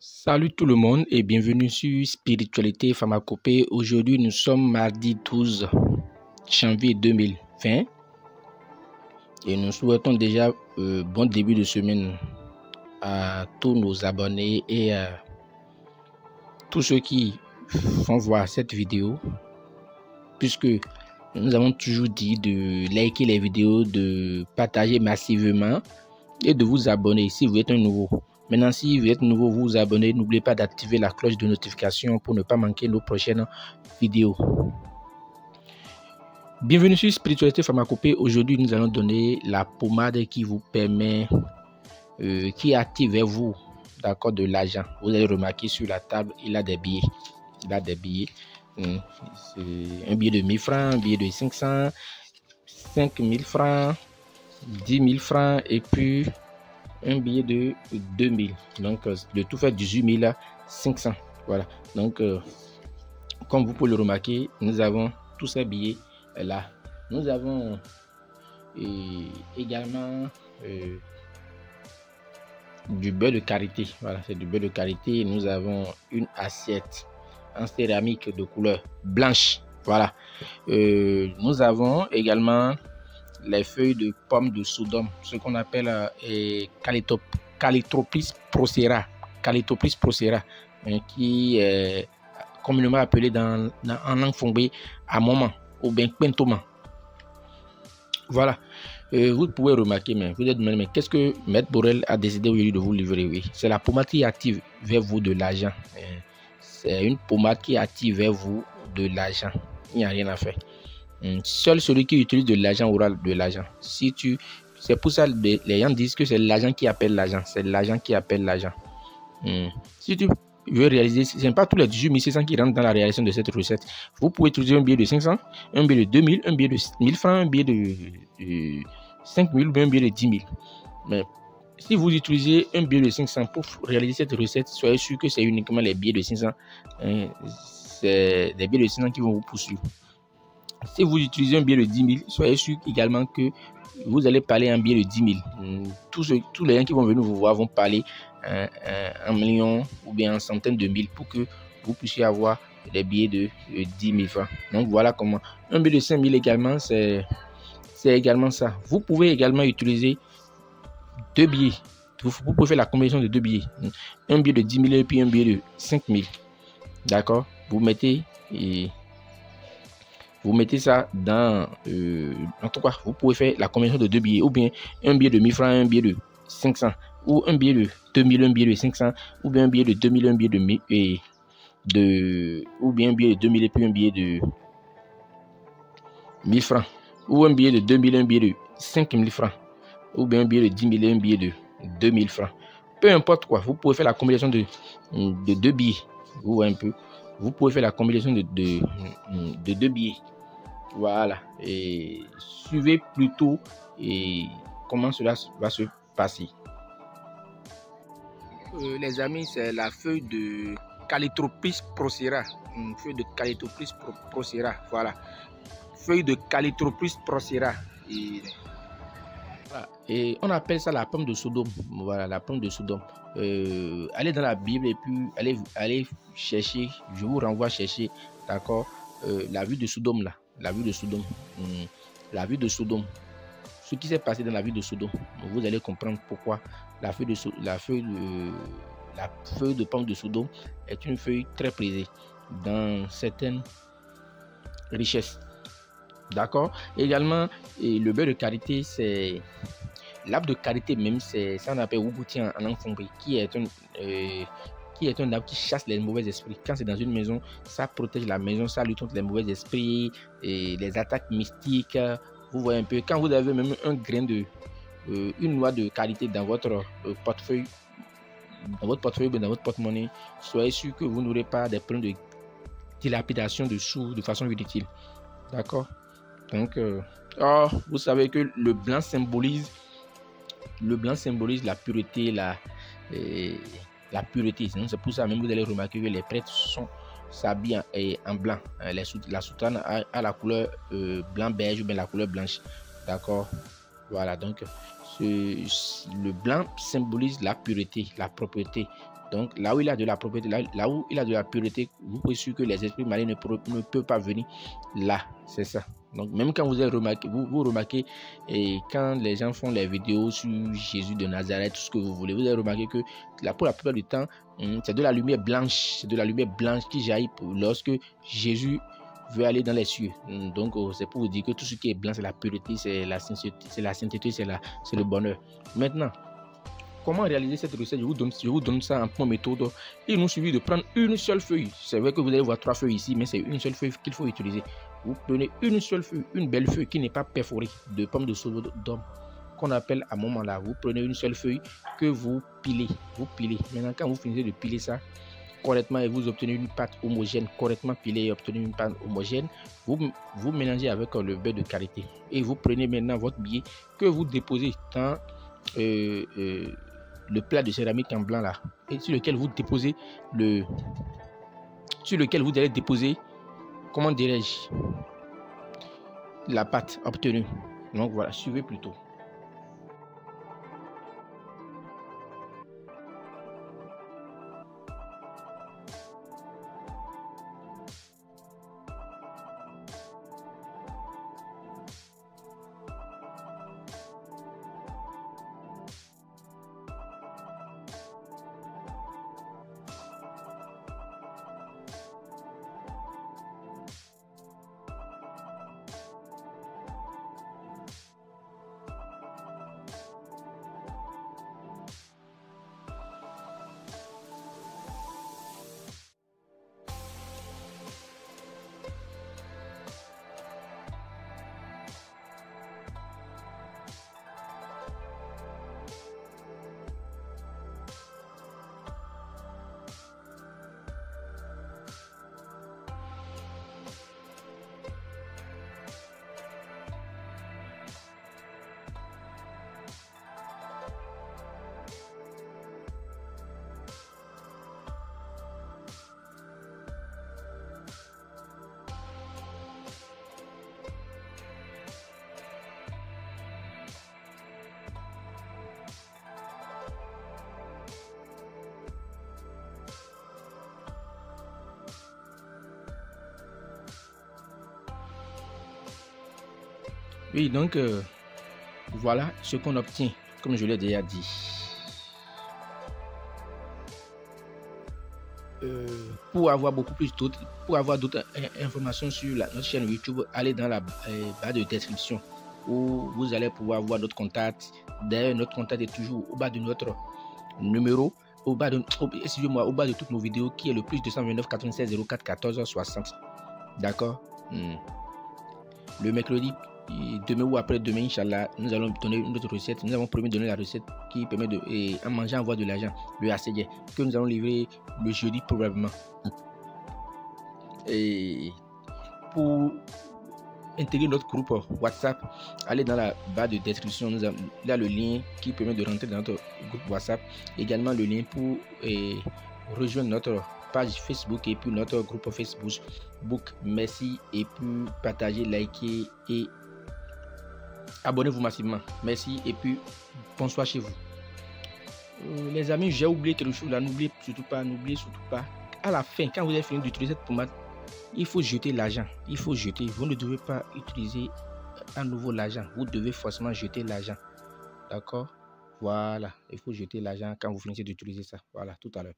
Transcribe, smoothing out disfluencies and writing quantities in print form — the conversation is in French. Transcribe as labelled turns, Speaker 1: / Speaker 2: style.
Speaker 1: Salut tout le monde et bienvenue sur Spiritualité Pharmacopée. Aujourd'hui, nous sommes mardi 12 janvier 2020 et nous souhaitons déjà bon début de semaine à tous nos abonnés et à tous ceux qui font voir cette vidéo, puisque nous avons toujours dit de liker les vidéos, de partager massivement et de vous abonner si vous êtes un nouveau. Maintenant, si vous êtes nouveau, vous vous abonnez, n'oubliez pas d'activer la cloche de notification pour ne pas manquer nos prochaines vidéos. Bienvenue sur Spiritualité Pharmacopée. Aujourd'hui, nous allons donner la pommade qui vous permet, qui active vers vous, d'accord, de l'argent. Vous allez remarquer sur la table, il a des billets. Il a des billets. C'est un billet de 1000 francs, un billet de 500, 5000 francs, 10 000 francs et puis un billet de 2000. Donc, de tout fait 18 500. Voilà. Donc, comme vous pouvez le remarquer, nous avons tous ces billets là. Nous avons également du beurre de karité. Voilà, c'est du beurre de karité. Nous avons une assiette en céramique de couleur blanche. Voilà. Nous avons également les feuilles de pommes de Sodome, ce qu'on appelle Calitropis procera. Calitropis procera, qui est communément appelé en langue fongbe à moment ou bien pentoma. Voilà. Vous pouvez remarquer, mais vous êtes mais qu'est-ce que Maître Borel a décidé aujourd'hui de vous livrer? Oui, c'est la pommade qui active vers vous de l'argent. C'est une pommade qui active vers vous de l'argent. Il n'y a rien à faire. Seul celui qui utilise de l'argent aura de l'argent. C'est pour ça que les gens disent que c'est l'argent qui appelle l'argent. C'est l'argent qui appelle l'argent. Si tu veux réaliser, ce n'est pas tous les 18 600 qui rentrent dans la réalisation de cette recette. Vous pouvez utiliser un billet de 500, un billet de 2000, un billet de 1000 francs, un billet de 5000 ou un billet de 10 000. Mais si vous utilisez un billet de 500 pour réaliser cette recette, soyez sûr que c'est uniquement les billets de 500. C'est des billets de 500 qui vont vous poursuivre. Si vous utilisez un billet de 10 000, soyez sûr également que vous allez parler un billet de 10 000. Tous les gens qui vont venir vous voir vont parler en millions ou bien en centaines de mille pour que vous puissiez avoir des billets de 10 000 francs. Donc voilà comment. Un billet de 5 000 également, c'est également ça. Vous pouvez également utiliser deux billets. Vous pouvez faire la combinaison de deux billets. Un billet de 10 000 et puis un billet de 5 000. D'accord? Vous mettez ça dans en tout cas, vous pouvez faire la combinaison de deux billets, ou bien un billet de 1000 francs, un billet de 500, ou un billet de 2000, un billet de 500, ou bien un billet de 2000, un billet de 1000 ou bien un billet de 2000 et puis un billet de 1000 francs, ou un billet de 2000, un billet de 5000 francs, ou bien un billet de 10 000 et un billet de 2000 francs. Peu importe quoi, vous pouvez faire la combinaison de deux billets. Vous voyez un peu. Vous pouvez faire la combinaison de deux billets. Voilà. Et suivez plutôt comment cela va se passer. Les amis, c'est la feuille de Calitropis procera. Feuille de Calitropis procera. Voilà. Feuille de Calitropis procera. Et on appelle ça la pomme de Sodome. Voilà, la pomme de Sodome. Allez dans la Bible et puis allez chercher. Je vous renvoie à chercher, d'accord, la vue de Sodome là. La vue de Sodome. La vue de Sodome. Ce qui s'est passé dans la vue de Sodome. Vous allez comprendre pourquoi la feuille de pomme de Sodome est une feuille très prisée dans certaines richesses. D'accord. Également, le beurre de karité, c'est l'arbre de karité même, c'est ça on appelle Wubuti en langue fongbe, qui est un arbre qui chasse les mauvais esprits. Quand c'est dans une maison, ça protège la maison, ça lutte contre les mauvais esprits et les attaques mystiques. Vous voyez un peu, quand vous avez même un grain de une noix de karité dans votre portefeuille, ou dans votre porte-monnaie, soyez sûr que vous n'aurez pas des problèmes de dilapidation de sous de façon inutile. D'accord. Donc, vous savez que le blanc symbolise la pureté, la pureté. C'est pour ça même vous allez remarquer que les prêtres s'habillent en blanc. La soutane a la couleur blanc beige ou bien la couleur blanche. D'accord. Voilà, donc le blanc symbolise la pureté, la propreté. Donc là où il a de la propreté, là où il a de la pureté, vous pouvez sûr que les esprits malignes ne peuvent pas venir là. C'est ça. Donc même quand vous avez remarqué, vous remarquez, et quand les gens font les vidéos sur Jésus de Nazareth, tout ce que vous voulez, vous avez remarqué que pour la plupart du temps, c'est de la lumière blanche, qui jaillit lorsque Jésus veut aller dans les cieux. Donc c'est pour vous dire que tout ce qui est blanc, c'est la pureté, c'est la sainteté, c'est le bonheur. Maintenant, comment réaliser cette recette? Je vous donne ça en point méthode. Il nous suffit de prendre une seule feuille. C'est vrai que vous allez voir 3 feuilles ici, mais c'est une seule feuille qu'il faut utiliser. Vous prenez une seule feuille, une belle feuille qui n'est pas perforée, de pomme de sauge d'homme, qu'on appelle à un moment là. Vous prenez une seule feuille que vous pilez. Maintenant, quand vous finissez de piler ça correctement et vous obtenez une pâte homogène, correctement pilée et obtenez une pâte homogène, vous mélangez avec le beurre de karité. Et vous prenez maintenant votre billet que vous déposez dans le plat de céramique en blanc là, et sur lequel vous déposez vous allez déposer, comment dirais-je, la pâte obtenue. Donc voilà, suivez plutôt. Oui, donc voilà ce qu'on obtient, comme je l'ai déjà dit. Pour avoir d'autres informations sur notre chaîne YouTube, allez dans la barre de description où vous allez pouvoir voir notre contact. D'ailleurs, notre contact est toujours au bas de notre numéro, au bas de toutes nos vidéos, qui est le plus 229 96 04 14 60. D'accord. Le mercredi, demain ou après-demain, Inch'Allah, nous allons donner une autre recette. Nous avons promis de donner la recette qui permet de en mangeant avoir de l'argent, le ACG, que nous allons livrer le jeudi probablement. Et pour intégrer notre groupe WhatsApp, allez dans la barre de description. Il y a le lien qui permet de rentrer dans notre groupe WhatsApp. Également le lien pour rejoindre notre page Facebook et puis notre groupe Facebook. Merci, et puis partagez, likez et abonnez-vous massivement. Merci, et puis bonsoir chez vous. Les amis, j'ai oublié quelque chose là. N'oubliez surtout pas, à la fin, quand vous avez fini d'utiliser cette pommade, il faut jeter l'argent. Vous ne devez pas utiliser à nouveau l'argent. Vous devez forcément jeter l'argent. D'accord? Voilà, il faut jeter l'argent quand vous finissez d'utiliser ça. Voilà, tout à l'heure.